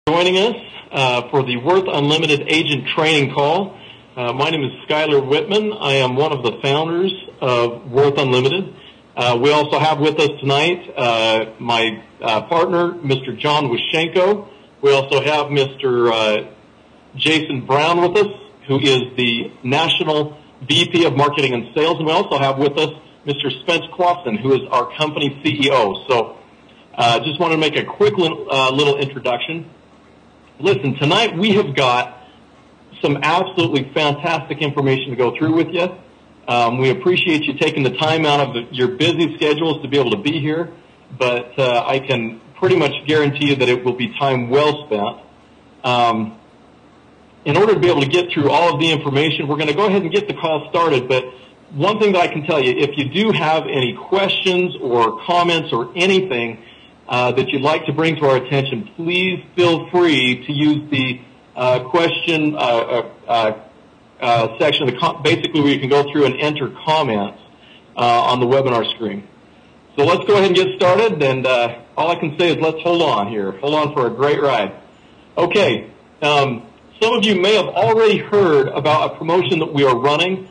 Joining us for the Worth Unlimited Agent Training Call. My name is Skylar Whitman. I am one of the founders of Worth Unlimited. We also have with us tonight my partner, Mr. John Wishenko. We also have Mr. Jason Brown with us, who is the National VP of Marketing and Sales. And we also have with us Mr. Spence Clausen, who is our company CEO. So just want to make a quick little introduction. Listen, tonight we have got some absolutely fantastic information to go through with you. We appreciate you taking the time out of your busy schedules to be able to be here, but I can pretty much guarantee you that it will be time well spent. In order to be able to get through all of the information, we're going to go ahead and get the call started, but one thing that I can tell you, if you do have any questions or comments or anything that you'd like to bring to our attention, please feel free to use the question section, basically where you can go through and enter comments on the webinar screen. So let's go ahead and get started, and all I can say is let's hold on here. Hold on for a great ride. Okay, some of you may have already heard about a promotion that we are running.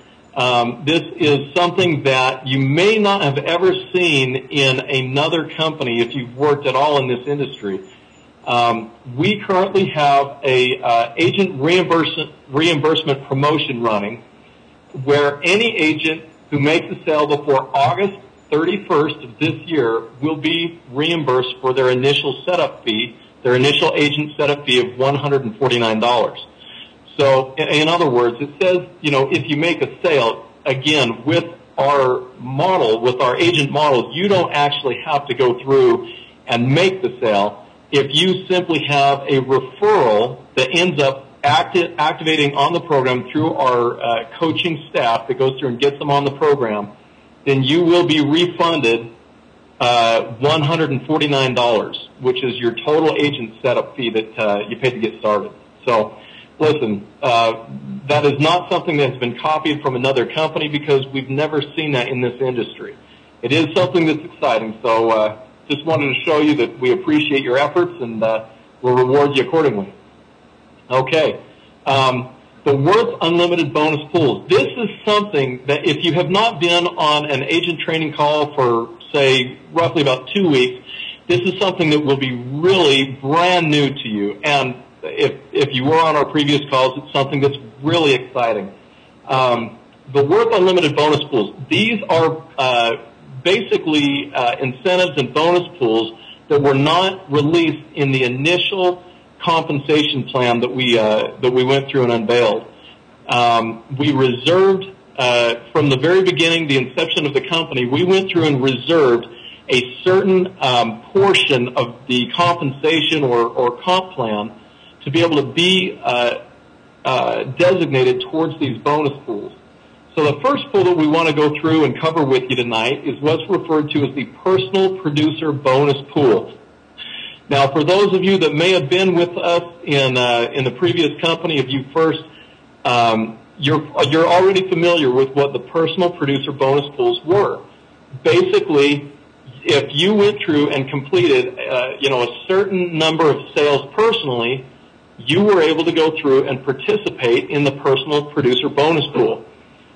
This is something that you may not have ever seen in another company if you've worked at all in this industry. We currently have a agent reimbursement promotion running where any agent who makes a sale before August 31st of this year will be reimbursed for their initial setup fee, their initial agent setup fee of $149. So, in other words, it says, you know, if you make a sale, again, with our model, with our agent model, you don't actually have to go through and make the sale. If you simply have a referral that ends up activating on the program through our coaching staff that goes through and gets them on the program, then you will be refunded $149, which is your total agent setup fee that you paid to get started. So, listen, that is not something that has been copied from another company because we've never seen that in this industry. It is something that's exciting, so just wanted to show you that we appreciate your efforts and we'll reward you accordingly. Okay, the Worth Unlimited Bonus Pools. This is something that if you have not been on an agent training call for, say, roughly about 2 weeks, this is something that will be really brand new to you. And if you were on our previous calls, it's something that's really exciting. The Worth Unlimited Bonus Pools, these are basically incentives and bonus pools that were not released in the initial compensation plan that we went through and unveiled. We reserved, from the very beginning, the inception of the company, we went through and reserved a certain portion of the compensation or comp plan to be able to be designated towards these bonus pools. So the first pool that we want to go through and cover with you tonight is what's referred to as the Personal Producer Bonus Pool. Now, for those of you that may have been with us in the previous company, if you first, you're already familiar with what the Personal Producer Bonus Pools were. Basically, if you went through and completed, a certain number of sales personally, you were able to go through and participate in the Personal Producer Bonus Pool.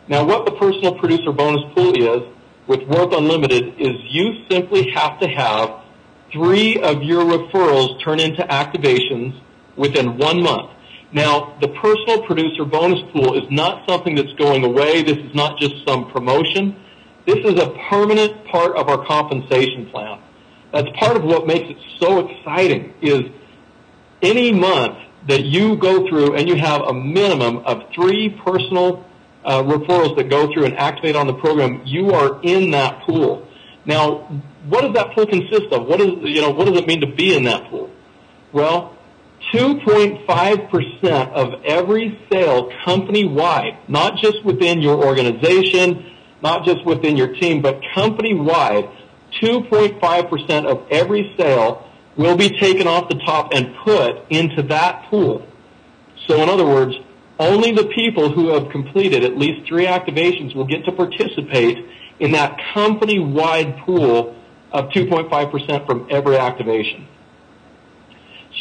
Now, what the Personal Producer Bonus Pool is with Worth Unlimited is you simply have to have 3 of your referrals turn into activations within 1 month. Now, the Personal Producer Bonus Pool is not something that's going away. This is not just some promotion. This is a permanent part of our compensation plan. That's part of what makes it so exciting is any month that you go through and you have a minimum of 3 personal referrals that go through and activate on the program, you are in that pool. Now, what does that pool consist of? What does it mean to be in that pool? Well, 2.5% of every sale company-wide, not just within your organization, not just within your team, but company-wide, 2.5% of every sale will be taken off the top and put into that pool. So in other words, only the people who have completed at least 3 activations will get to participate in that company-wide pool of 2.5% from every activation.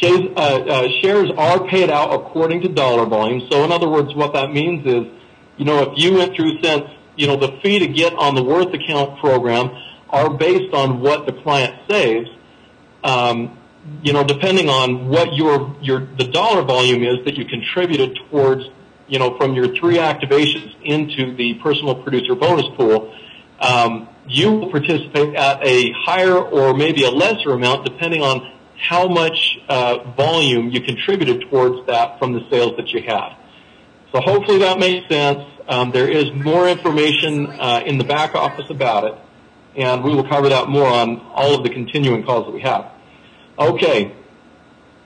Shares are paid out according to dollar volume. So in other words, what that means is, if you went through since, the fee to get on the Worth account program are based on what the client saves, depending on what the dollar volume is that you contributed towards, from your 3 activations into the personal producer bonus pool, you will participate at a higher or maybe a lesser amount depending on how much volume you contributed towards that from the sales that you had. So hopefully that makes sense. There is more information in the back office about it, and we will cover that more on all of the continuing calls that we have. Okay,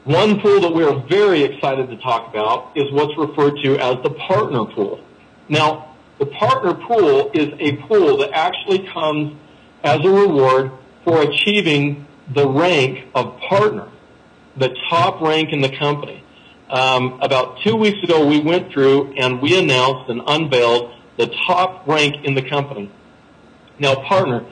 one pool that we are very excited to talk about is what's referred to as the partner pool. Now, the partner pool is a pool that actually comes as a reward for achieving the rank of partner, the top rank in the company. About 2 weeks ago, we went through and we announced and unveiled the top rank in the company. Now, partner,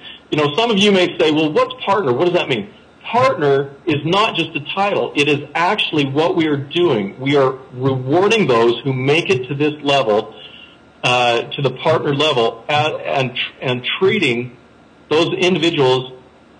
some of you may say, well, what's partner? What does that mean? Partner is not just a title. It is actually what we are doing. We are rewarding those who make it to this level, to the partner level, and treating those individuals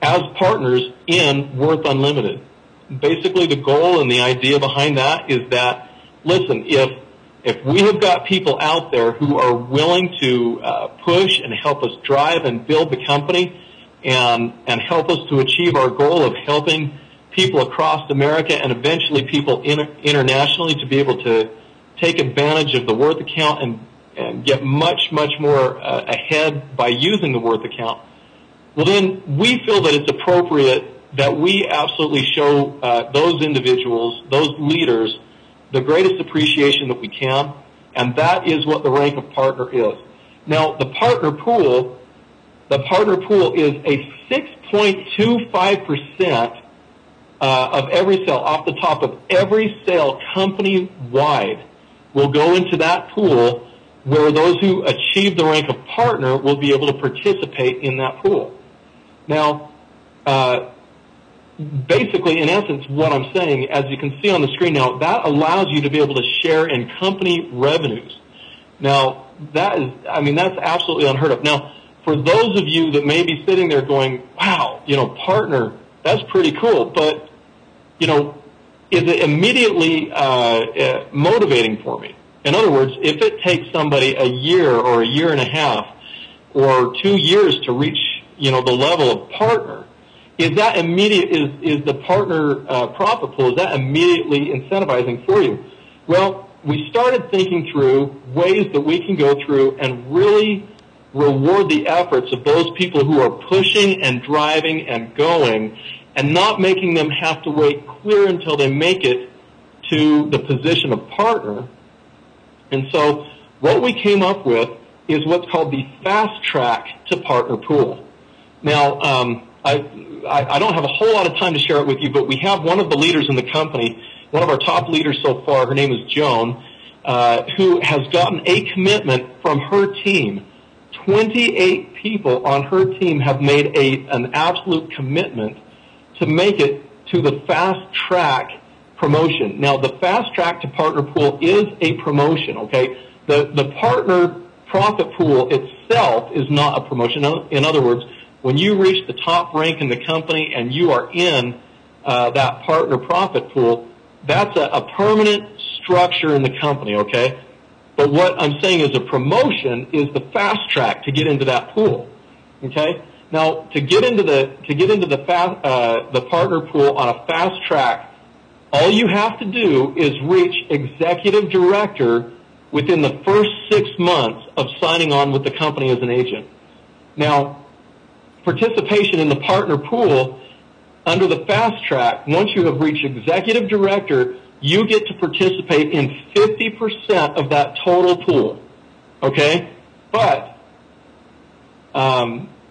as partners in Worth Unlimited. Basically, the goal and the idea behind that is that, listen, if we have got people out there who are willing to push and help us drive and build the company and help us to achieve our goal of helping people across America and eventually people internationally to be able to take advantage of the Worth account and get much, much more ahead by using the Worth account, well, then we feel that it's appropriate that we absolutely show those individuals, those leaders, the greatest appreciation that we can, and that is what the rank of partner is. Now, the partner pool is a 6.25% of every sale, off the top of every sale company-wide, will go into that pool, where those who achieve the rank of partner will be able to participate in that pool. Now, basically, in essence, what I'm saying, as you can see on the screen now, that allows you to be able to share in company revenues. Now, that's absolutely unheard of. Now, for those of you that may be sitting there going, wow, partner, that's pretty cool, but, is it immediately motivating for me? In other words, if it takes somebody a year or a year and a half or 2 years to reach, the level of partner, is that is the partner profit pool, is that immediately incentivizing for you? Well, we started thinking through ways that we can go through and really reward the efforts of those people who are pushing and driving and going and not making them have to wait clear until they make it to the position of partner. And so what we came up with is what's called the fast track to partner pool. Now, I don't have a whole lot of time to share it with you, but we have one of the leaders in the company, one of our top leaders so far, her name is Joan, who has gotten a commitment from her team. 28 people on her team have made an absolute commitment to make it to the fast track promotion. Now, the fast track to partner pool is a promotion, okay? The partner profit pool itself is not a promotion. In other words, when you reach the top rank in the company and you are in that partner profit pool, that's a permanent structure in the company, okay? But what I'm saying is a promotion is the fast track to get into that pool, okay? Now, to get into the partner pool on a fast track, all you have to do is reach executive director within the first 6 months of signing on with the company as an agent. Now, participation in the partner pool under the fast track, once you have reached executive director, you get to participate in 50% of that total pool, okay? But,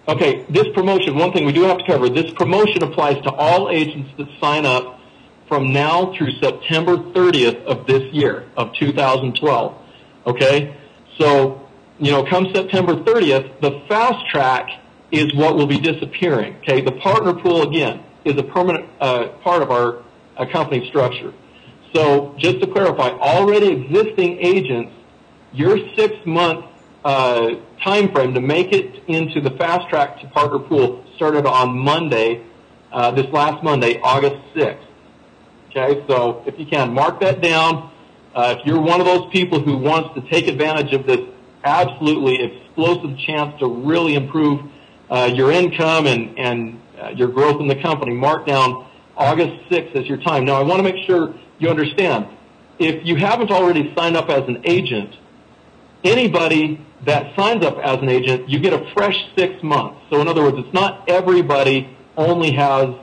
okay, this promotion, one thing we do have to cover, this promotion applies to all agents that sign up from now through September 30th of this year, of 2012, okay? So, come September 30th, the fast track is what will be disappearing, okay? The partner pool, again, is a permanent part of our company structure. So just to clarify, already existing agents, your 6-month time frame to make it into the fast track to partner pool started on Monday, this last Monday, August 6th. Okay, so if you can, mark that down. If you're one of those people who wants to take advantage of this absolutely explosive chance to really improve your income and your growth in the company, mark down August 6th as your time. Now, I want to make sure you understand, if you haven't already signed up as an agent, anybody that signs up as an agent, you get a fresh 6 months. So in other words, it's not everybody only has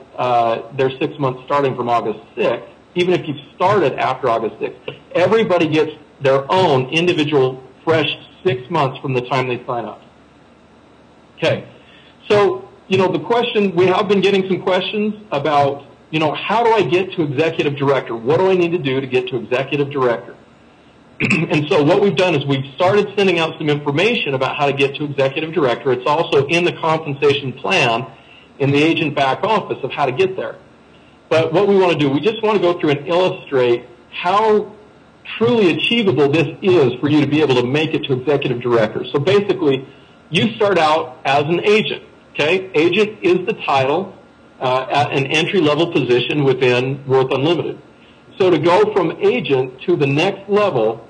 their 6 months starting from August 6th. Even if you've started after August 6th, everybody gets their own individual fresh 6 months from the time they sign up. Okay, so, the question, we have been getting some questions about, how do I get to executive director? What do I need to do to get to executive director? And so what we've done is we've started sending out some information about how to get to executive director. It's also in the compensation plan in the agent back office of how to get there. But what we want to do, we just want to go through and illustrate how truly achievable this is for you to be able to make it to executive director. So basically, you start out as an agent. Okay, agent is the title at an entry-level position within Worth Unlimited. So to go from agent to the next level,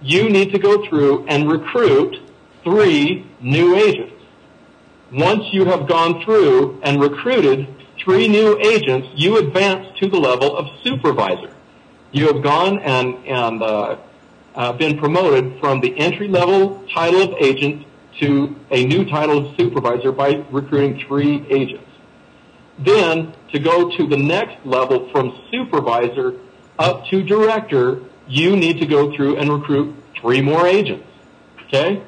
you need to go through and recruit 3 new agents. Once you have gone through and recruited 3 new agents, you advance to the level of supervisor. You have gone and been promoted from the entry-level title of agent to a new title of supervisor by recruiting 3 agents. Then, to go to the next level from supervisor up to director, you need to go through and recruit 3 more agents. Okay?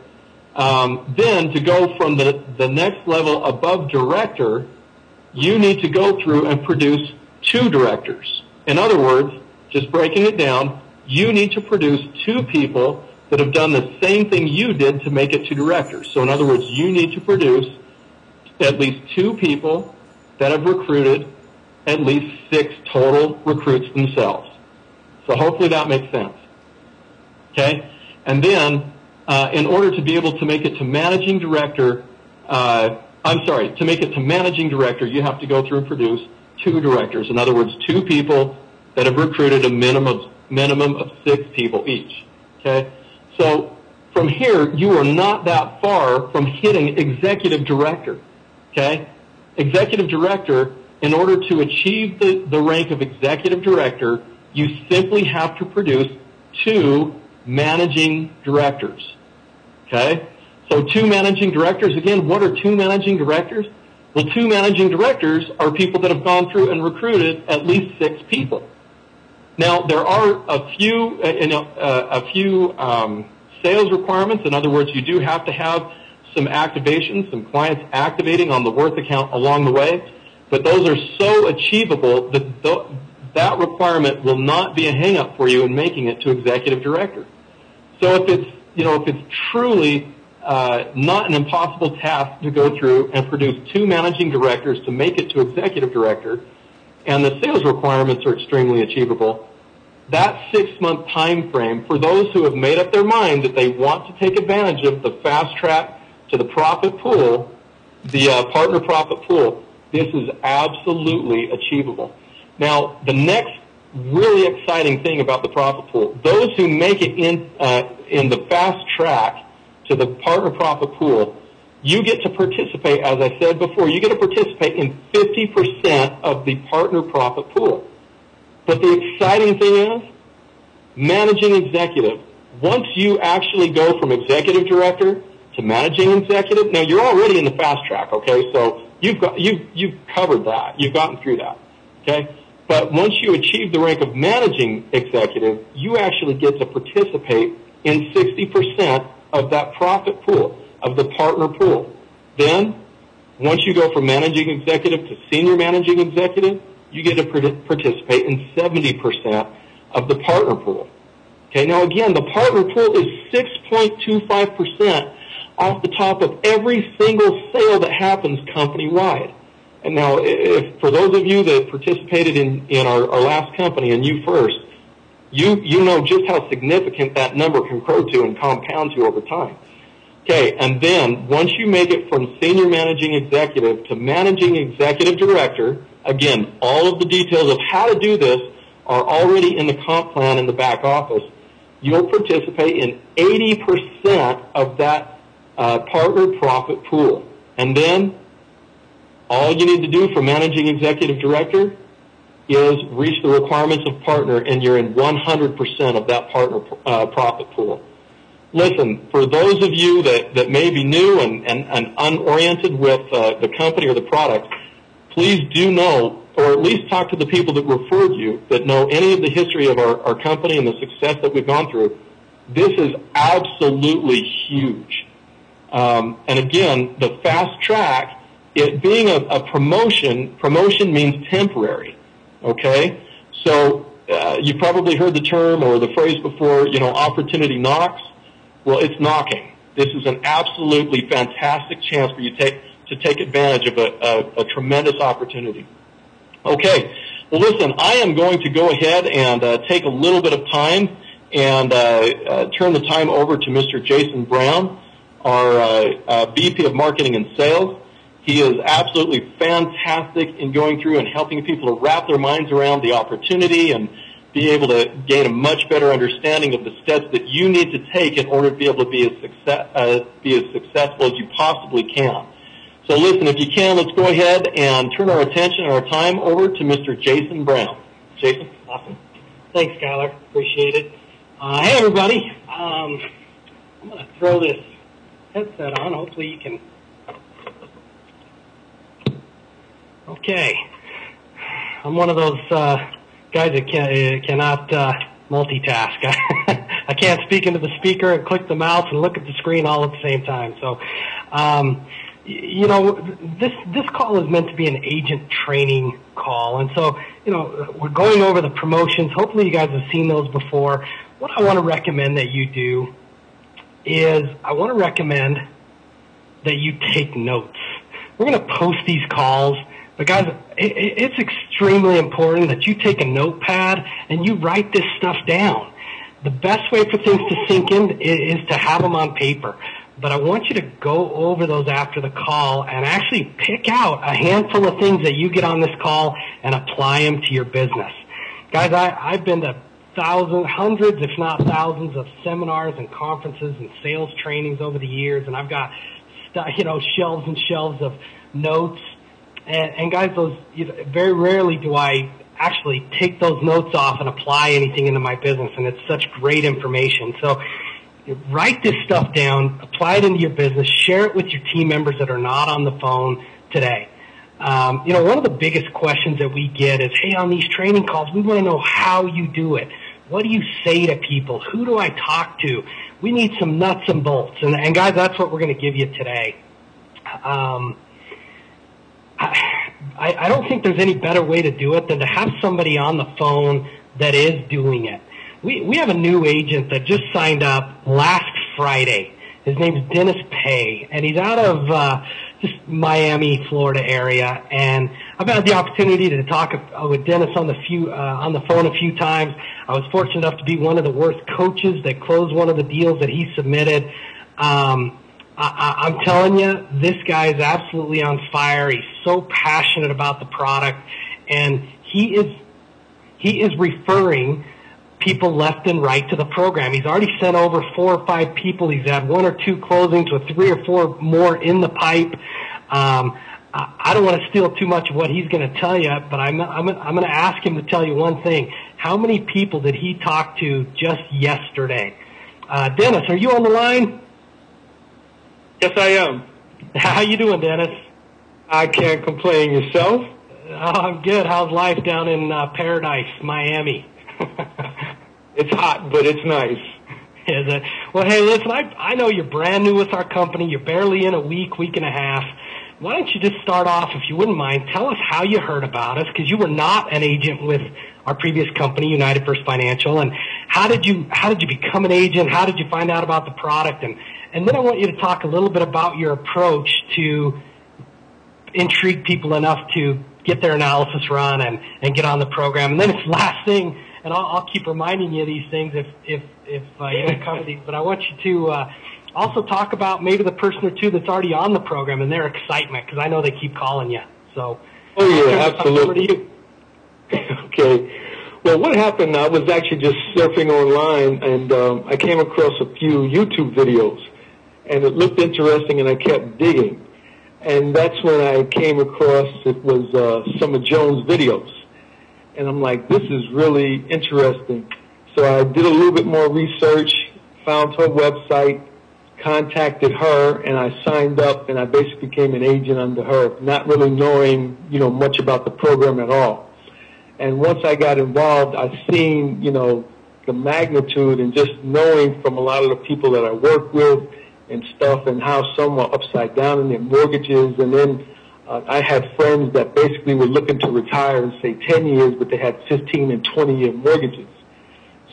Then, to go from the next level above director, you need to go through and produce 2 directors. In other words, just breaking it down, you need to produce 2 people that have done the same thing you did to make it to director. So in other words, you need to produce at least 2 people that have recruited at least 6 total recruits themselves. So hopefully that makes sense. Okay? And then, in order to be able to make it to managing director, to make it to managing director, you have to go through and produce 2 directors. In other words, 2 people that have recruited a minimum of 6 people each. Okay? So from here, you are not that far from hitting executive director. Okay? Executive director, in order to achieve the rank of executive director, you simply have to produce 2 managing directors. Okay? So 2 managing directors, again, what are 2 managing directors? Well, 2 managing directors are people that have gone through and recruited at least 6 people. Now, there are a few sales requirements. In other words, you do have to have some activations, some clients activating on the Worth account along the way, but those are so achievable that that requirement will not be a hang-up for you in making it to executive director. So if it's truly not an impossible task to go through and produce 2 managing directors to make it to executive director, and the sales requirements are extremely achievable, that 6-month time frame for those who have made up their mind that they want to take advantage of the fast track to the profit pool, the partner profit pool, this is absolutely achievable. Now, the next really exciting thing about the profit pool, those who make it in the fast track to the partner profit pool, you get to participate, as I said before, you get to participate in 50% of the partner profit pool. But the exciting thing is, managing executive, once you actually go from executive director to managing executive, now you're already in the fast track, okay? So you've covered that. You've gotten through that, okay? But once you achieve the rank of managing executive, you actually get to participate in 60% of that profit pool, of the partner pool. Then, once you go from managing executive to senior managing executive, you get to participate in 70% of the partner pool. Okay, now again, the partner pool is 6.25% off the top of every single sale that happens company-wide. And now, if for those of you that participated in our last company and you first, you know just how significant that number can grow to and compound to over time. Okay, and then once you make it from senior managing executive to managing executive director, again, all of the details of how to do this are already in the comp plan in the back office. You'll participate in 80% of that partner profit pool. And then all you need to do for managing executive director is reach the requirements of partner, and you're in 100% of that partner profit pool. Listen, for those of you that may be new and unoriented with the company or the product, please do know, or at least talk to the people that referred you that know any of the history of our company and the success that we've gone through. This is absolutely huge. And again, the fast track, it being a promotion means temporary, okay? So you probably heard the term or the phrase before, opportunity knocks. Well, it's knocking. This is an absolutely fantastic chance for you to take advantage of a tremendous opportunity. Okay, well, listen, I am going to go ahead and take a little bit of time and turn the time over to Mr. Jason Brown, our VP of Marketing and Sales. He is absolutely fantastic in going through and helping people to wrap their minds around the opportunity and be able to gain a much better understanding of the steps that you need to take in order to be able to be as successful as you possibly can. So listen, if you can, let's go ahead and turn our attention and our time over to Mr. Jason Brown. Jason? Awesome. Thanks, Skylar. Appreciate it. Hey, everybody. I'm going to throw this headset on. Hopefully you can. Okay. I'm one of those guys that cannot multitask. I can't speak into the speaker and click the mouse and look at the screen all at the same time. So, this call is meant to be an agent training call. And so, we're going over the promotions. Hopefully you guys have seen those before. What I want to recommend that you do is I want to recommend that you take notes. We're going to post these calls. But guys, it's extremely important that you take a notepad and you write this stuff down. The best way for things to sink in is to have them on paper. But I want you to go over those after the call and actually pick out a handful of things that you get on this call and apply them to your business. Guys, I've been to hundreds, if not thousands, of seminars and conferences and sales trainings over the years, and I've got shelves and shelves of notes. And guys, those very rarely do I actually take those notes off and apply anything into my business, and it's such great information. So write this stuff down, apply it into your business, share it with your team members that are not on the phone today. One of the biggest questions that we get is, hey, on these training calls, we want to know how you do it. What do you say to people? Who do I talk to? We need some nuts and bolts. And guys, that's what we're going to give you today. I don't think there's any better way to do it than to have somebody on the phone that is doing it. We have a new agent that just signed up last Friday. His name is Dennis Pay, and he's out of just Miami, Florida area. And I've had the opportunity to talk with Dennis on the phone a few times. I was fortunate enough to be one of the Worth coaches that closed one of the deals that he submitted. I'm telling you, this guy is absolutely on fire. He's so passionate about the product, and he is referring people left and right to the program. He's already sent over 4 or 5 people. He's had 1 or 2 closings with 3 or 4 more in the pipe. I don't want to steal too much of what he's going to tell you, but I'm going to ask him to tell you one thing. How many people did he talk to just yesterday? Dennis, are you on the line? Yes, I am. How you doing, Dennis? I can't complain. Yourself? Oh, I'm good. How's life down in Paradise, Miami? It's hot, but it's nice. Is it? Well, hey, listen, I know you're brand new with our company. You're barely in a week and a half. Why don't you just start off, if you wouldn't mind, tell us how you heard about us, because you were not an agent with our previous company, United First Financial, and how did you become an agent? How did you find out about the product? And then I want you to talk a little bit about your approach to intrigue people enough to get their analysis run and get on the program. And then it's last thing, and I'll keep reminding you of these things if you don't cover these, but I want you to also talk about maybe the person or two that's already on the program and their excitement, because I know they keep calling you. So, oh yeah, absolutely. Okay. Well, what happened, I was actually just surfing online, and I came across a few YouTube videos, and it looked interesting, and I kept digging. And that's when I came across, it was some of Joan's videos. And I'm like, this is really interesting. So I did a little bit more research, found her website, contacted her, and I signed up, and I basically became an agent under her, not really knowing, much about the program at all. And once I got involved, I've seen, the magnitude, and just knowing from a lot of the people that I work with and stuff, and how some are upside down in their mortgages. And then I had friends that basically were looking to retire in, say, 10 years, but they had 15 and 20-year mortgages.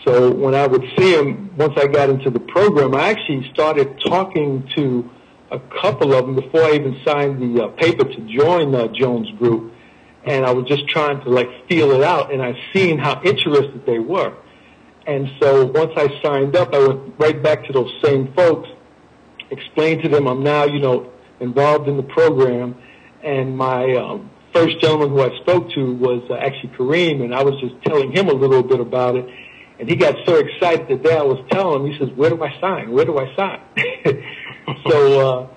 So when I would see them, once I got into the program, I actually started talking to a couple of them before I even signed the paper to join Joan's group. And I was just trying to, feel it out, and I seen how interested they were. And so once I signed up, I went right back to those same folks, explained to them I'm now, involved in the program. And my first gentleman who I spoke to was actually Kareem, and I was just telling him a little bit about it. And he got so excited the day I was telling him, he says, where do I sign? Where do I sign? So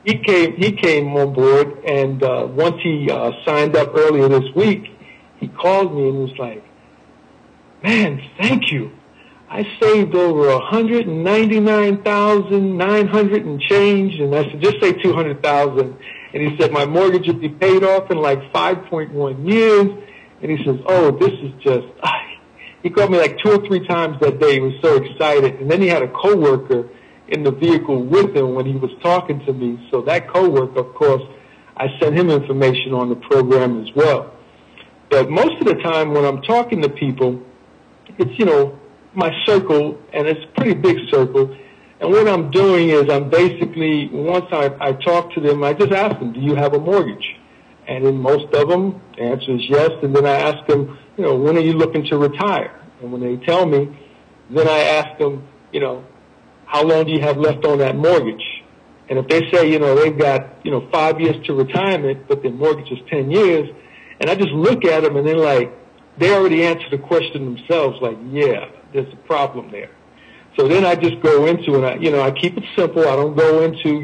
he came on board, and once he signed up earlier this week, he called me and was like, man, thank you. I saved over $199,900 and change, and I said, just say $200,000. And he said, my mortgage would be paid off in 5.1 years. And he says, oh, this is just, he called me 2 or 3 times that day. He was so excited. And then he had a coworker in the vehicle with him when he was talking to me. So that coworker, of course, I sent him information on the program as well. But most of the time when I'm talking to people, it's, my circle, and it's a pretty big circle. And what I'm doing is I'm basically, once I talk to them, I just ask them, do you have a mortgage? And in most of them, the answer is yes. And then I ask them, when are you looking to retire? And when they tell me, then I ask them, how long do you have left on that mortgage? And if they say, they've got, 5 years to retirement, but their mortgage is 10 years, and I just look at them and they're they already answered the question themselves, yeah, there's a problem there. So then I just go into it, I keep it simple. I don't go into,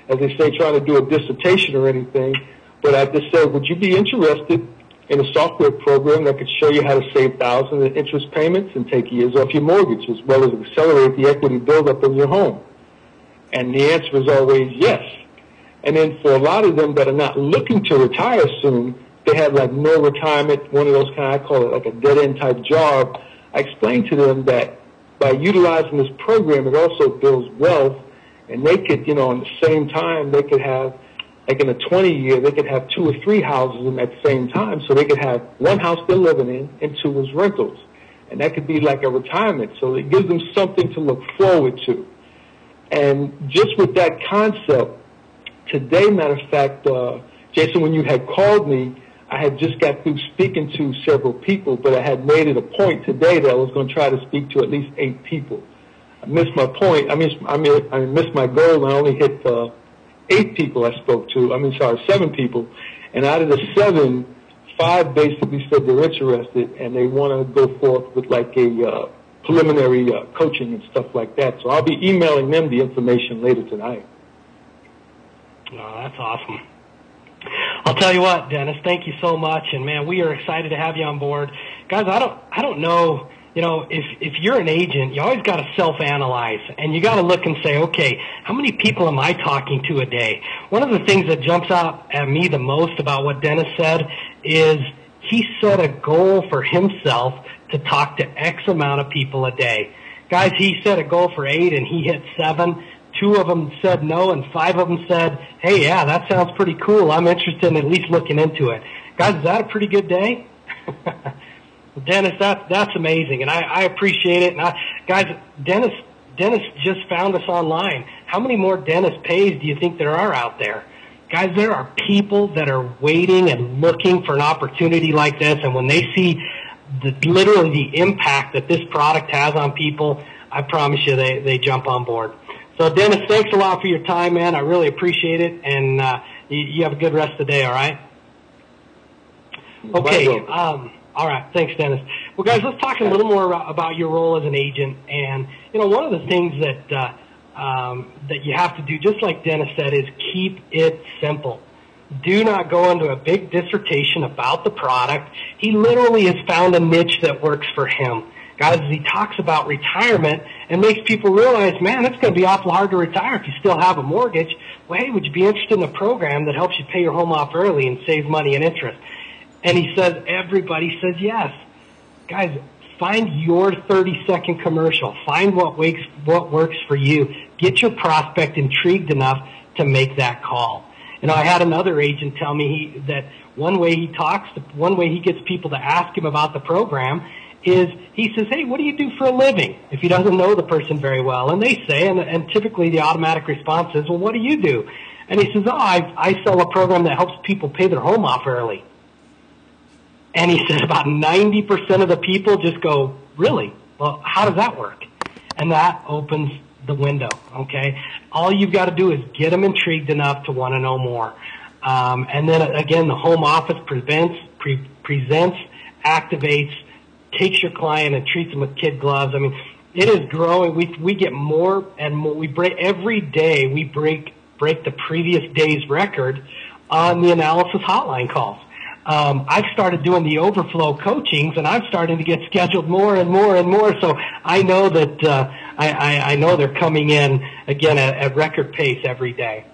as they say, trying to do a dissertation or anything, but I just say, would you be interested in a software program that could show you how to save thousands in interest payments and take years off your mortgage, as well as accelerate the equity buildup in your home? And the answer is always yes. And then for a lot of them that are not looking to retire soon, they have no retirement, one of those I call it a dead-end type job. I explain to them that by utilizing this program, it also builds wealth, and they could, in the same time, they could have, in a 20-year, they could have 2 or 3 houses in that same time. So they could have 1 house they're living in and 2 as rentals. And that could be a retirement. So it gives them something to look forward to. And just with that concept, today, matter of fact, Jason, when you had called me, I had just got through speaking to several people, but I had made it a point today that I was going to try to speak to at least 8 people. I missed my point. I missed my goal. I only hit 8 people I spoke to. 7 people. And out of the 7, 5 basically said they're interested and they want to go forth with a preliminary coaching and stuff like that. So I'll be emailing them the information later tonight. Oh, that's awesome. I'll tell you what, Dennis, thank you so much. And man, we are excited to have you on board. Guys, I don't know, if you're an agent, you always got to self-analyze, and you got to look and say, okay, how many people am I talking to a day? One of the things that jumps out at me the most about what Dennis said is he set a goal for himself to talk to X amount of people a day. Guys, he set a goal for 8 and he hit 7. 2 of them said no, and 5 of them said, hey, yeah, that sounds pretty cool. I'm interested in at least looking into it. Guys, is that a pretty good day? Dennis, that's amazing, and I appreciate it. And guys, Dennis just found us online. How many more Dennis Pays do you think there are out there? Guys, there are people that are waiting and looking for an opportunity like this, and when they see literally the impact that this product has on people, I promise you they jump on board. So, Dennis, thanks a lot for your time, man. I really appreciate it, and you have a good rest of the day, all right? Okay. All right. Thanks, Dennis. Well, guys, let's talk a little more about your role as an agent. And, one of the things that that you have to do, just like Dennis said, is keep it simple. Do not go into a big dissertation about the product. He literally has found a niche that works for him. Guys, as he talks about retirement and makes people realize, man, it's going to be awful hard to retire if you still have a mortgage. Well, hey, would you be interested in a program that helps you pay your home off early and save money and interest? And he says, everybody says yes. Guys, find your 30-second commercial. Find what works for you. Get your prospect intrigued enough to make that call. I had another agent tell me that one way he gets people to ask him about the program is he says, hey, what do you do for a living? If he doesn't know the person very well. And they say, and typically the automatic response is, well, what do you do? And he says, oh, I sell a program that helps people pay their home off early. And he said about 90% of the people just go, really? Well, how does that work? And that opens the window, okay? All you've got to do is get them intrigued enough to want to know more. And then, again, the home office presents, activates, takes your client and treats them with kid gloves. I mean, it is growing. We get more and more. Every day we break the previous day's record on the analysis hotline calls. I've started doing the overflow coachings, and I'm starting to get scheduled more and more and more. So I know that I know they're coming in again at record pace every day.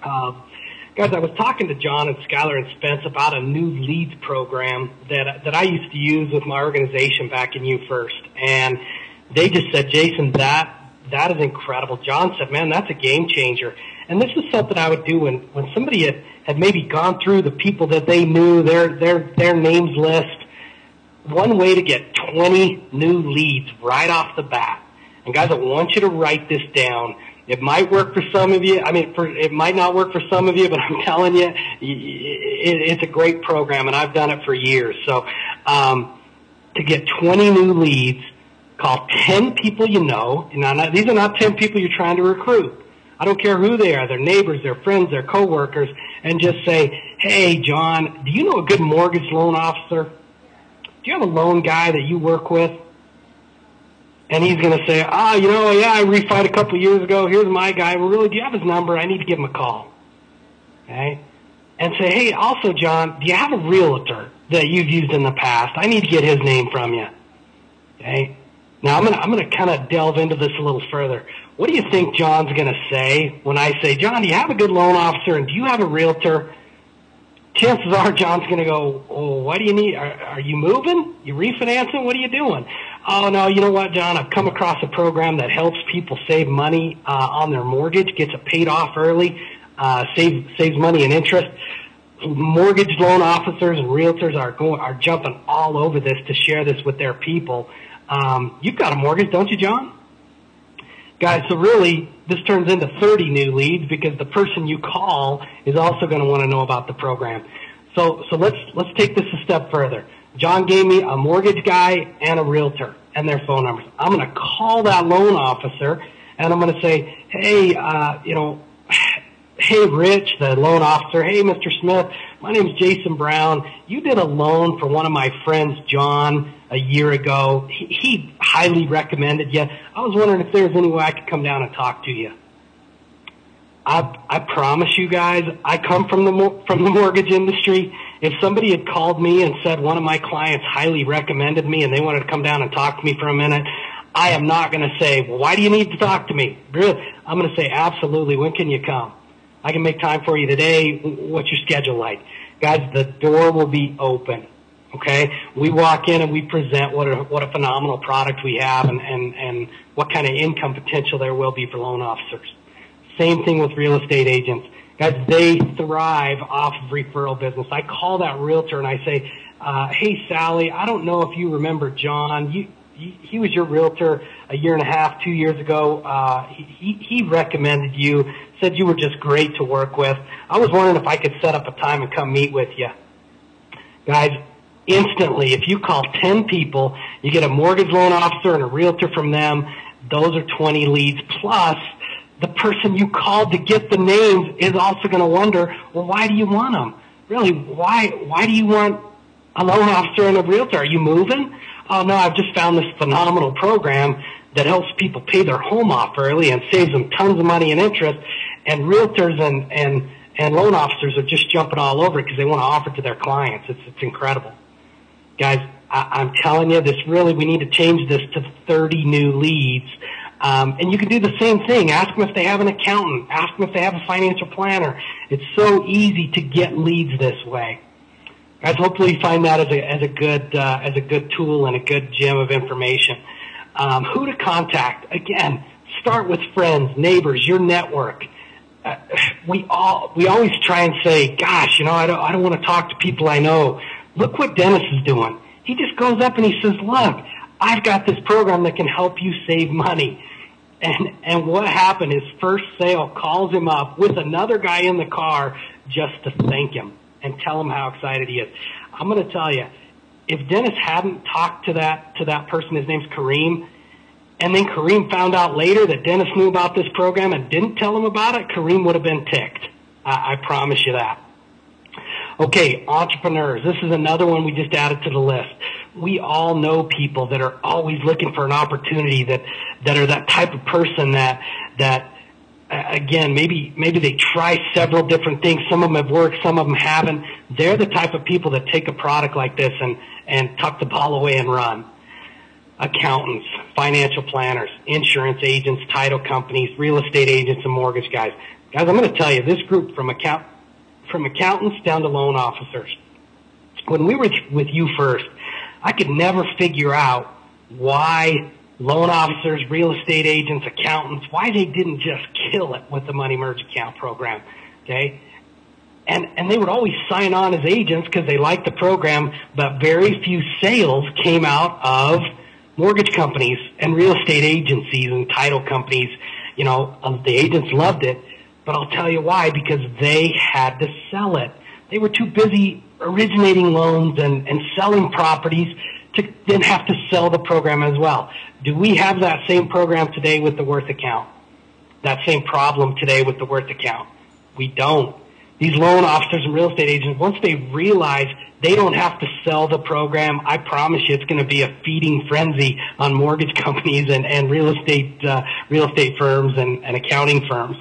Guys, I was talking to John and Skylar and Spence about a new leads program that I used to use with my organization back in You First, and they just said, Jason, that is incredible. John said, man, that's a game changer. And this is something I would do when somebody had maybe gone through the people that they knew, their names list. One way to get 20 new leads right off the bat. And guys, I want you to write this down. It might work for some of you. It might not work for some of you, but I'm telling you, it's a great program, and I've done it for years. So, to get 20 new leads, call 10 people you know. Now, these are not 10 people you're trying to recruit. I don't care who they are, their neighbors, their friends, their coworkers, and just say, hey, John, do you know a good mortgage loan officer? Do you have a loan guy that you work with? And he's going to say, yeah, I refied a couple of years ago. Here's my guy. Well, really, do you have his number? I need to give him a call. Okay? And say, hey, also, John, do you have a realtor that you've used in the past? I need to get his name from you. Okay? Now, I'm going to kind of delve into this a little further. What do you think John's going to say when I say, John, do you have a good loan officer and do you have a realtor? Chances are John's going to go, oh, what do you need? Are you moving? You refinancing? What are you doing? Oh, no, you know what, John? I've come across a program that helps people save money on their mortgage, gets it paid off early, saves money and interest. Mortgage loan officers and realtors are jumping all over this to share this with their people. You've got a mortgage, don't you, John? Guys, so really, this turns into 30 new leads because the person you call is also going to want to know about the program. So let's take this a step further. John gave me a mortgage guy and a realtor and their phone numbers. I'm going to call that loan officer and I'm going to say, hey, hey, Rich, the loan officer. Hey, Mr. Smith, my name is Jason Brown. You did a loan for one of my friends, John, a year ago. He highly recommended you. I was wondering if there was any way I could come down and talk to you. I promise you guys, I come from the mortgage industry. If somebody had called me and said one of my clients highly recommended me and they wanted to come down and talk to me for a minute, I am not going to say, well, why do you need to talk to me? Really? I'm going to say, absolutely. When can you come? I can make time for you today. What's your schedule like? Guys, the door will be open. Okay? We walk in and we present what a phenomenal product we have and what kind of income potential there will be for loan officers. Same thing with real estate agents. Guys, they thrive off of referral business. I call that realtor and I say, hey, Sally, I don't know if you remember John. he was your realtor a year and a half, 2 years ago. He recommended you, said you were just great to work with. I was wondering if I could set up a time and come meet with you. Guys, instantly, if you call 10 people, you get a mortgage loan officer and a realtor from them. Those are 20 leads. Plus, the person you called to get the names is also going to wonder, well, why do you want them? Really, why do you want a loan officer and a realtor? Are you moving? Oh, no, I've just found this phenomenal program that helps people pay their home off early and saves them tons of money and interest. And realtors and loan officers are just jumping all over it because they want to offer it to their clients. It's incredible. Guys, I'm telling you, we need to change this to 30 new leads. And you can do the same thing. Ask them if they have an accountant. Ask them if they have a financial planner. It's so easy to get leads this way. Guys, hopefully you find that as a good tool and a good gem of information. Who to contact? Again, start with friends, neighbors, your network. We always try and say, gosh, I don't want to talk to people I know. Look what Dennis is doing. He just goes up and he says, look, I've got this program that can help you save money. And what happened, his first sale calls him up with another guy in the car just to thank him and tell him how excited he is. I'm going to tell you, if Dennis hadn't talked to that person, his name's Kareem, and then Kareem found out later that Dennis knew about this program and didn't tell him about it, Kareem would have been ticked. I promise you that. Okay, entrepreneurs. This is another one we just added to the list. We all know people that are always looking for an opportunity that are that type of person that again, maybe they try several different things. Some of them have worked, some of them haven't. They're the type of people that take a product like this and tuck the ball away and run. Accountants, financial planners, insurance agents, title companies, real estate agents, and mortgage guys. Guys, I'm going to tell you, this group from accountants down to loan officers. When we were with you first, I could never figure out why loan officers, real estate agents, accountants, why they didn't just kill it with the money merge account program, okay? And they would always sign on as agents because they liked the program, but very few sales came out of mortgage companies and real estate agencies and title companies. The agents loved it, but I'll tell you why, because they had to sell it. They were too busy originating loans and selling properties to then have to sell the program as well. Do we have that same program today with the Worth account? That same problem today with the Worth account? We don't. These loan officers and real estate agents, once they realize they don't have to sell the program, I promise you it's going to be a feeding frenzy on mortgage companies and real estate firms and accounting firms.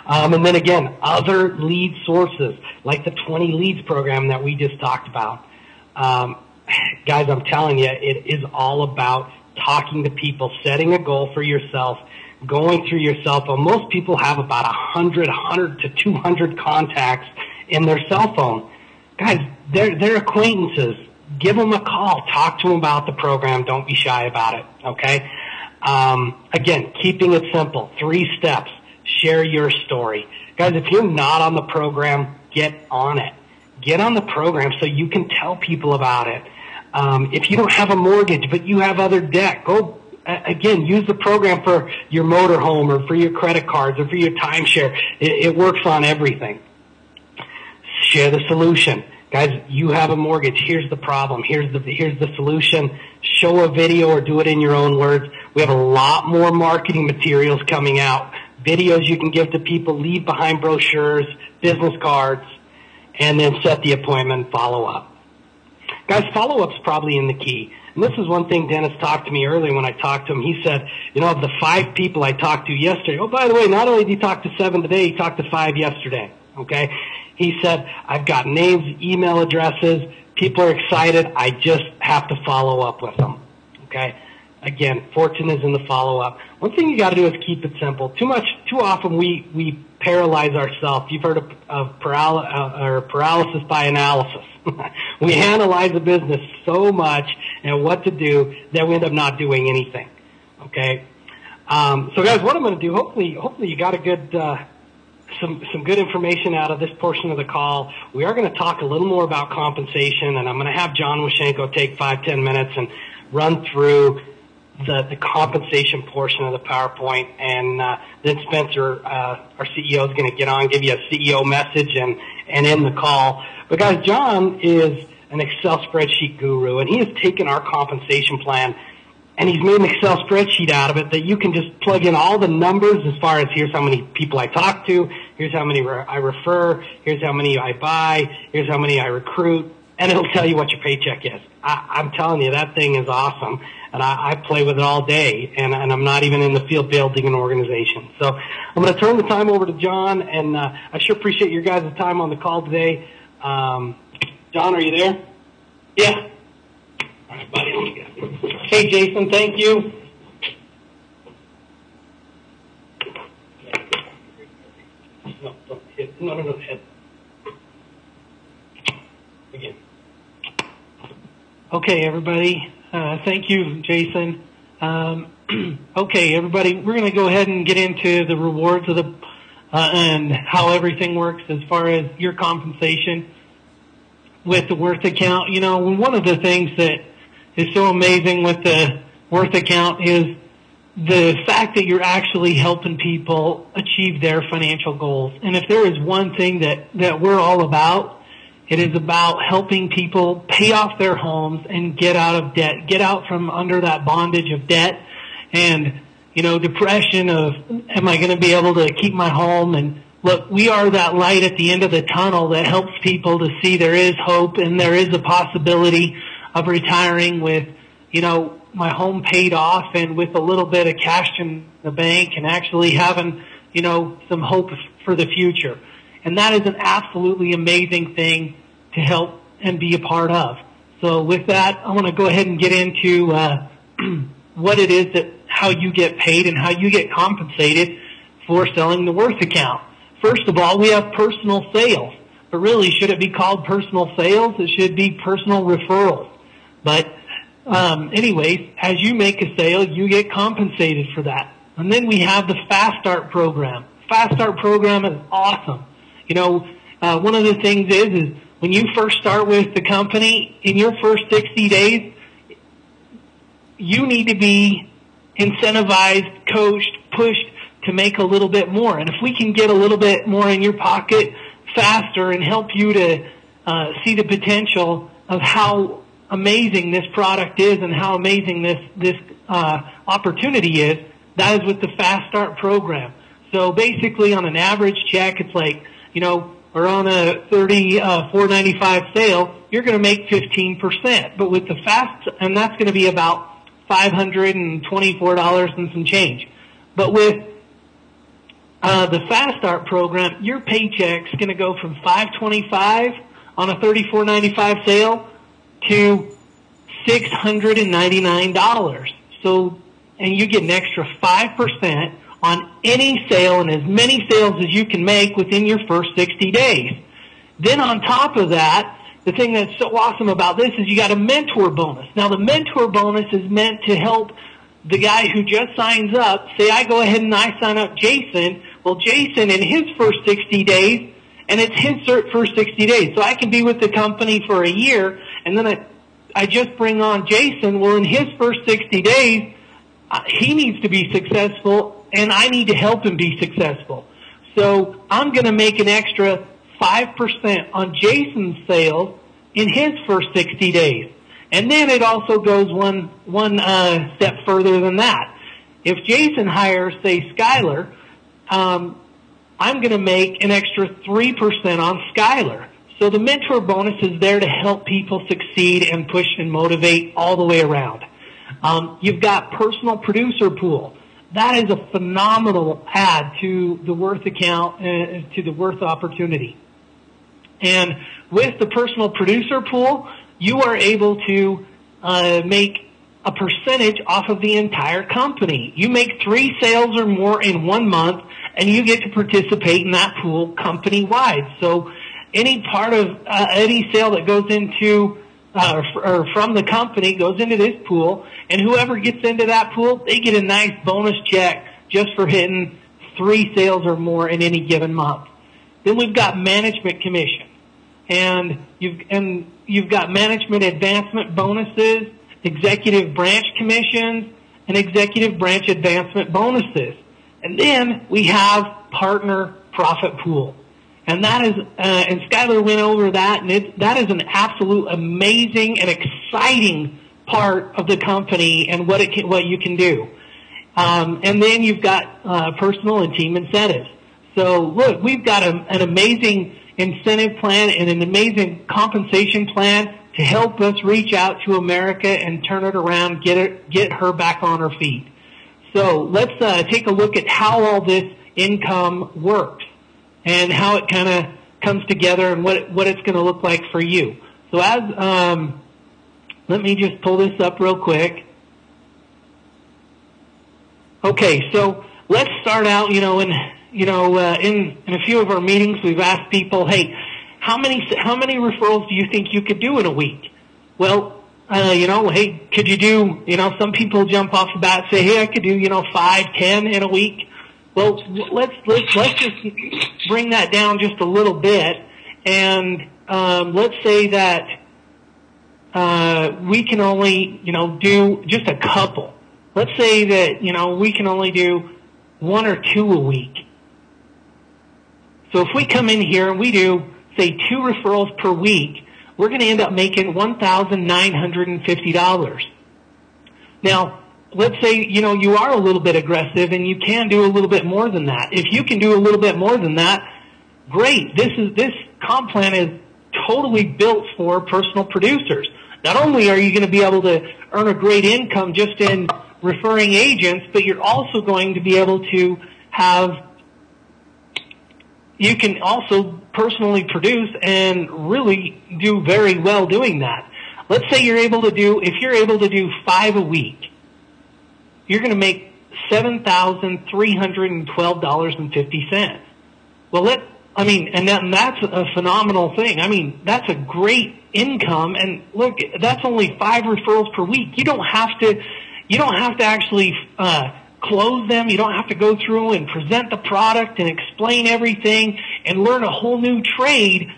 And then again, other lead sources like the 20 leads program that we just talked about. Guys, I'm telling you, it is all about talking to people, setting a goal for yourself, going through your cell phone. Most people have about 100 to 200 contacts in their cell phone. Guys, they're acquaintances. Give them a call. Talk to them about the program. Don't be shy about it, okay? Again, keeping it simple. 3 steps. Share your story. Guys, if you're not on the program, get on it. Get on the program so you can tell people about it. If you don't have a mortgage, but you have other debt, go, again, use the program for your motorhome or for your credit cards or for your timeshare. It works on everything. Share the solution. Guys, you have a mortgage. Here's the problem. Here's the solution. Show a video or do it in your own words. We have a lot more marketing materials coming out. Videos you can give to people, leave behind brochures, business cards, and then set the appointment and follow up. Guys, follow-up's probably in the key. And this is one thing Dennis talked to me earlier when I talked to him. He said, of the 5 people I talked to yesterday, oh, by the way, not only did he talk to 7 today, he talked to 5 yesterday, okay? He said, I've got names, email addresses, people are excited, I just have to follow up with them, okay? Again, fortune is in the follow-up. One thing you got to do is keep it simple. Too often we paralyze ourselves. You've heard of paralysis by analysis. We analyze the business so much and what to do that we end up not doing anything. Okay. So guys, what I'm going to do, hopefully you got a good some good information out of this portion of the call. We are going to talk a little more about compensation, and I'm going to have John Washenko take 5-10 minutes and run through the compensation portion of the PowerPoint, and then Spencer, our CEO, is going to get on, give you a CEO message, and end the call. But guys, John is an Excel spreadsheet guru, and he has taken our compensation plan, and he's made an Excel spreadsheet out of it that you can just plug in all the numbers as far as here's how many people I talk to, here's how many I refer, here's how many I buy, here's how many I recruit, and it'll tell you what your paycheck is. I'm telling you, that thing is awesome, and I play with it all day, and I'm not even in the field building an organization. So I'm going to turn the time over to John, and I sure appreciate your guys' time on the call today. John, are you there? Yeah. All right, buddy. Hey, Jason, thank you. No, don't hit. No, hit. Again. Okay, everybody. Thank you, Jason. Okay, everybody, we're going to go ahead and get into the rewards of the and how everything works as far as your compensation with the Worth account. You know, one of the things that is so amazing with the Worth account is the fact that you're actually helping people achieve their financial goals. And if there is one thing that we're all about, it is about helping people pay off their homes and get out of debt, get out from under that bondage of debt and, you know, depression of, am I going to be able to keep my home? And look, we are that light at the end of the tunnel that helps people to see there is hope and there is a possibility of retiring with, you know, my home paid off and with a little bit of cash in the bank and actually having, you know, some hope for the future. And that is an absolutely amazing thing to help and be a part of. So with that, I want to go ahead and get into what it is that how you get paid and how you get compensated for selling the Worth account. First of all, we have personal sales. But really, should it be called personal sales? It should be personal referrals. But anyways, as you make a sale, you get compensated for that. And then we have the Fast Start program. Fast Start program is awesome. You know, one of the things is when you first start with the company, in your first 60 days, you need to be incentivized, coached, pushed to make a little bit more. And if we can get a little bit more in your pocket faster and help you to see the potential of how amazing this product is and how amazing this opportunity is, that is with the Fast Start program. So basically on an average check, it's like, you know, or on a $34.95 sale, you're going to make 15%. But with the Fast, and that's going to be about $524 and some change. But with the Fast Start program, your paycheck's going to go from $525 on a $34.95 sale to $699. So, and you get an extra 5% on any sale and as many sales as you can make within your first 60 days. Then on top of that, the thing that's so awesome about this is you got a mentor bonus. Now the mentor bonus is meant to help the guy who just signs up. Say I go ahead and I sign up Jason. Well, Jason in his first 60 days, and it's his first 60 days. So I can be with the company for a year, and then I just bring on Jason. Well, in his first 60 days, he needs to be successful, and I need to help him be successful. So I'm going to make an extra 5% on Jason's sales in his first 60 days. And then it also goes one step further than that. If Jason hires, say, Skylar, I'm going to make an extra 3% on Skylar. So the mentor bonus is there to help people succeed and push and motivate all the way around. You've got personal producer pool. That is a phenomenal add to the Worth account, to the Worth opportunity. And with the personal producer pool, you are able to make a percentage off of the entire company. You make 3 sales or more in 1 month, and you get to participate in that pool company-wide. So any part of any sale that goes into or from the company goes into this pool, and whoever gets into that pool, they get a nice bonus check just for hitting 3 sales or more in any given month. Then we've got management commission, and you've got management advancement bonuses executive branch commissions, and executive branch advancement bonuses. And then we have partner profit pool. And that is, and Skylar went over that, and that is an absolute amazing and exciting part of the company and what you can do. And then you've got personal and team incentives. So look, we've got an amazing incentive plan and an amazing compensation plan to help us reach out to America and turn it around, get her back on her feet. So let's take a look at how all this income works and how it kind of comes together and what it's going to look like for you. So let me just pull this up real quick. Okay, so let's start out, in a few of our meetings, we've asked people, hey, how many referrals do you think you could do in a week? Well, hey, could you do, some people jump off the bat and say, hey, I could do, 5, 10 in a week. Well, let's just bring that down just a little bit, and let's say that we can only, do just a couple. Let's say that, we can only do 1 or 2 a week. So if we come in here and we do, say, 2 referrals per week, we're going to end up making $1,950. Now, let's say, you are a little bit aggressive and you can do a little bit more than that. If you can do a little bit more than that, great. This comp plan is totally built for personal producers. Not only are you going to be able to earn a great income just in referring agents, but you're also going to be able to you can also personally produce and really do very well doing that. Let's say if you're able to do 5 a week, you're going to make $7,312.50. Well, and that's a phenomenal thing. That's a great income. And look, that's only 5 referrals per week. You don't have to actually close them. You don't have to go through and present the product and explain everything and learn a whole new trade.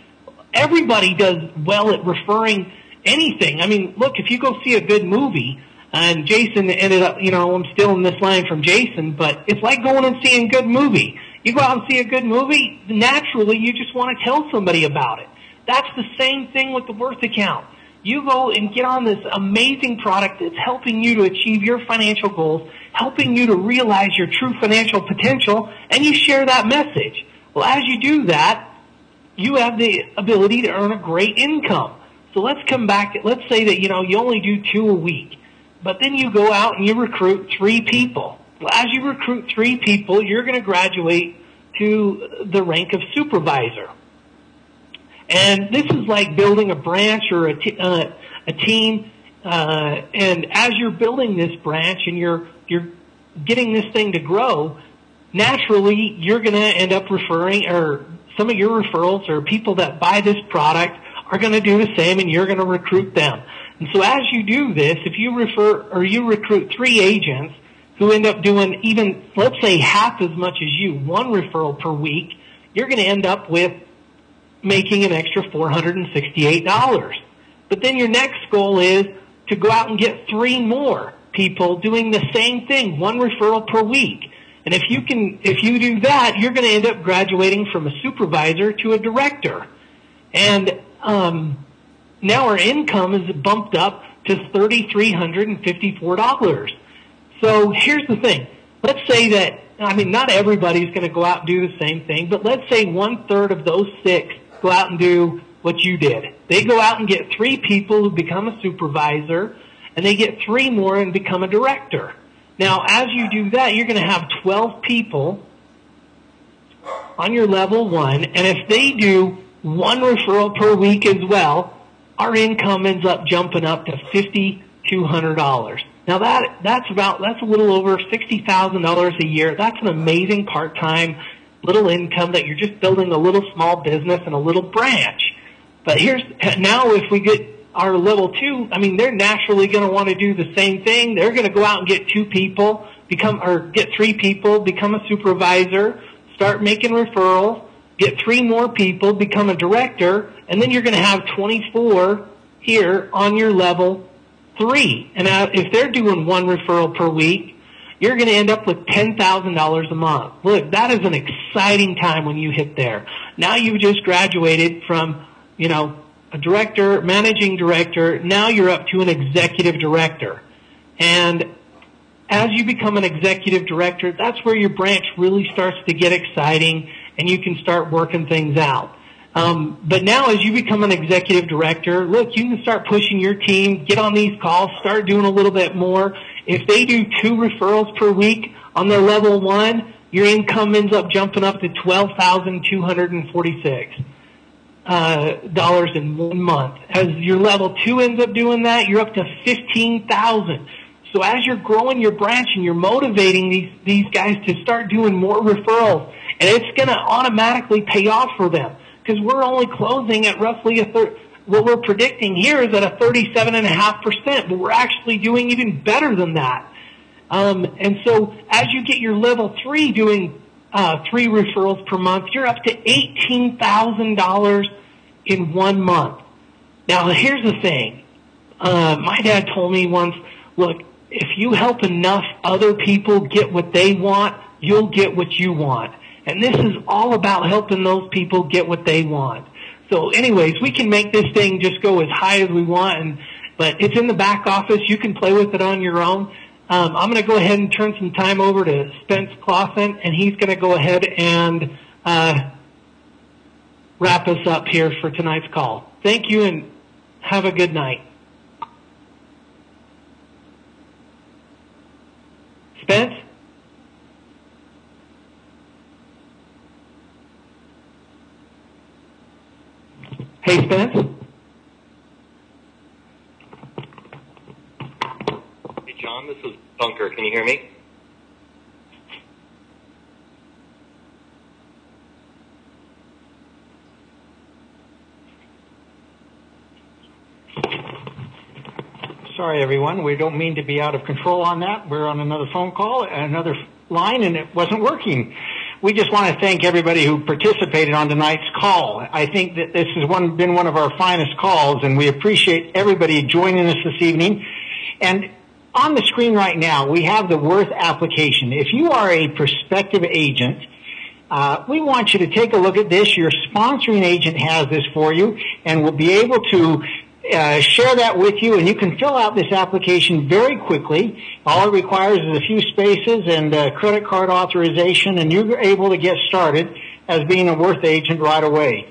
Everybody does well at referring anything. Look, if you go see a good movie, and Jason ended up, I'm still in this line from Jason, but it's like going and seeing a good movie. You go out and see a good movie, naturally you just want to tell somebody about it. That's the same thing with the Worth account. You go and get on this amazing product that's helping you to achieve your financial goals, helping you to realize your true financial potential, and you share that message. Well, as you do that, you have the ability to earn a great income. So let's come back. Let's say that, you only do 2 a week, but then you go out and you recruit 3 people. Well, as you recruit 3 people, you're going to graduate to the rank of supervisor. And this is like building a branch or a team. And as you're building this branch and you're getting this thing to grow, naturally you're going to end up referring, or some of your referrals or people that buy this product are going to do the same, and you're going to recruit them. And so as you do this, if you recruit 3 agents who end up doing even, let's say, half as much as you, 1 referral per week, you're going to end up with making an extra $468. But then your next goal is to go out and get 3 more people doing the same thing, 1 referral per week. And if you do that, you're going to end up graduating from a supervisor to a director. And now our income is bumped up to $3,354. So here's the thing. Let's say that, not everybody's going to go out and do the same thing, but let's say 1/3 of those 6 go out and do what you did. They go out and get 3 people who become a supervisor, and they get 3 more and become a director. Now, as you do that, you're going to have 12 people on your level 1, and if they do 1 referral per week as well, our income ends up jumping up to $5,200. Now that's a little over $60,000 a year. That's an amazing part-time little income that you're just building a little small business and a little branch. But now if we get our level 2, they're naturally going to want to do the same thing. They're going to go out and get 2 people, get 3 people, become a supervisor, start making referrals, get 3 more people, become a director, and then you're going to have 24 here on your level 3. And if they're doing 1 referral per week, you're going to end up with $10,000 a month. Look, that is an exciting time when you hit there. Now you've just graduated from, a director, managing director. Now you're up to an executive director. And as you become an executive director, that's where your branch really starts to get exciting and you can start working things out. But now as you become an executive director, look, you can start pushing your team, get on these calls, start doing a little bit more. If they do 2 referrals per week on their level 1, your income ends up jumping up to $12,246 dollars in 1 month. As your level 2 ends up doing that, you're up to $15,000. So as you're growing your branch and you're motivating these guys to start doing more referrals, and it's going to automatically pay off for them because we're only closing at roughly a third. What we're predicting here is at a 37.5%, but we're actually doing even better than that. And so as you get your level 3 doing 3 referrals per month, you're up to $18,000 in 1 month. Now, here's the thing. My dad told me once, look, if you help enough other people get what they want, you'll get what you want. And this is all about helping those people get what they want. So anyways, we can make this thing just go as high as we want, but it's in the back office. You can play with it on your own. I'm going to go ahead and turn some time over to Spence Clausen, and he's going to go ahead and wrap us up here for tonight's call. Thank you, and have a good night. Spence? Hey, Spence? Hey, John, this is Bunker. Can you hear me? Sorry, everyone. We don't mean to be out of control on that. We're on another phone call, another line, and it wasn't working. We just want to thank everybody who participated on tonight's call. I think that this has been one of our finest calls, and we appreciate everybody joining us this evening. And on the screen right now, we have the Worth application. If you are a prospective agent, we want you to take a look at this. Your sponsoring agent has this for you, and will be able to share that with you, and you can fill out this application very quickly. All it requires is a few spaces and credit card authorization, and you're able to get started as being a Worth agent right away.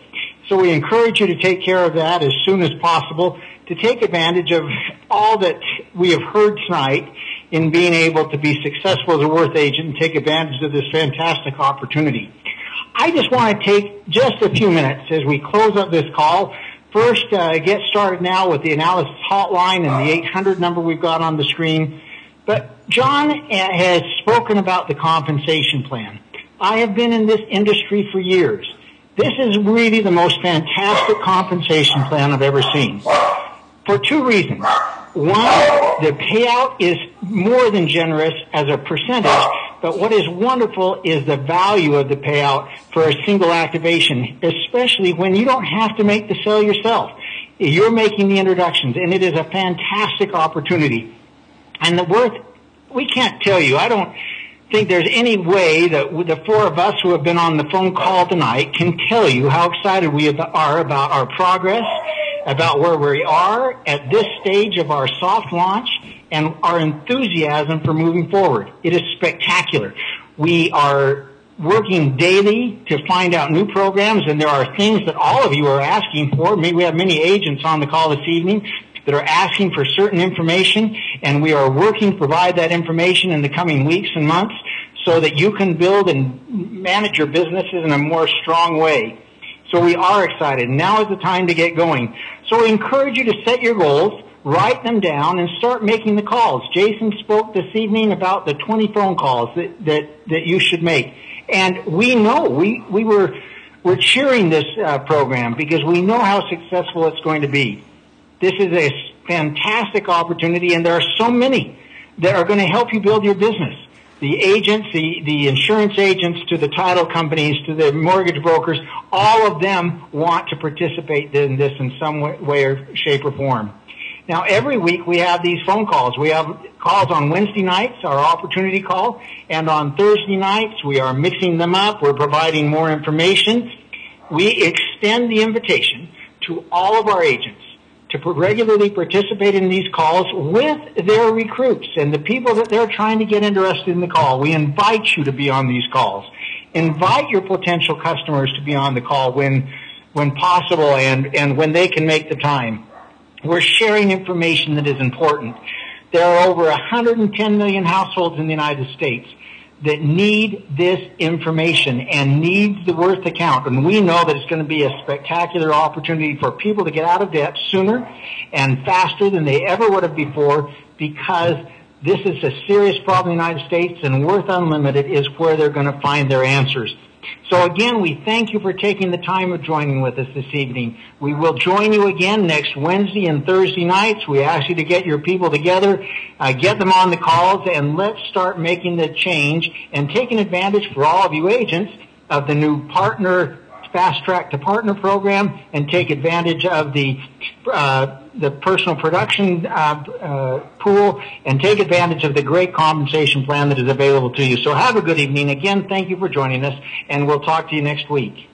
So we encourage you to take care of that as soon as possible, to take advantage of all that we have heard tonight in being able to be successful as a Worth agent and take advantage of this fantastic opportunity. I just want to take just a few minutes as we close up this call. First, get started now with the analysis hotline and the 800 number we've got on the screen. But John has spoken about the compensation plan. I have been in this industry for years. This is really the most fantastic compensation plan I've ever seen, for 2 reasons. One, the payout is more than generous as a percentage, but what is wonderful is the value of the payout for a single activation, especially when you don't have to make the sale yourself. You're making the introductions, and it is a fantastic opportunity. And the Worth, we can't tell you. I don't think there's any way that the 4 of us who have been on the phone call tonight can tell you how excited we are about our progress, about where we are at this stage of our soft launch, and our enthusiasm for moving forward. It is spectacular. We are working daily to find out new programs, and there are things that all of you are asking for. We have many agents on the call this evening that are asking for certain information, and we are working to provide that information in the coming weeks and months so that you can build and manage your businesses in a more strong way. So we are excited. Now is the time to get going. So we encourage you to set your goals, write them down, and start making the calls. Jason spoke this evening about the 20 phone calls that you should make. And we know, we're cheering this program because we know how successful it's going to be. This is a fantastic opportunity, and there are so many that are going to help you build your business. The agents, the insurance agents, to the title companies, to the mortgage brokers, all of them want to participate in this in some way or shape or form. Now, every week we have these phone calls. We have calls on Wednesday nights, our opportunity call, and on Thursday nights we are mixing them up. We're providing more information. We extend the invitation to all of our agents to regularly participate in these calls with their recruits and the people that they're trying to get interested in the call. We invite you to be on these calls. Invite your potential customers to be on the call when possible and when they can make the time. We're sharing information that is important. There are over 110 million households in the United States that need this information and needs the Worth account. And we know that it's going to be a spectacular opportunity for people to get out of debt sooner and faster than they ever would have before, because this is a serious problem in the United States, and Worth Unlimited is where they're going to find their answers. So again, we thank you for taking the time of joining with us this evening. We will join you again next Wednesday and Thursday nights. We ask you to get your people together, get them on the calls, and let's start making the change and taking advantage for all of you agents of the new partner Fast Track to Partner program, and take advantage of the personal production pool, and take advantage of the great compensation plan that is available to you. So have a good evening. Again, thank you for joining us, and we'll talk to you next week.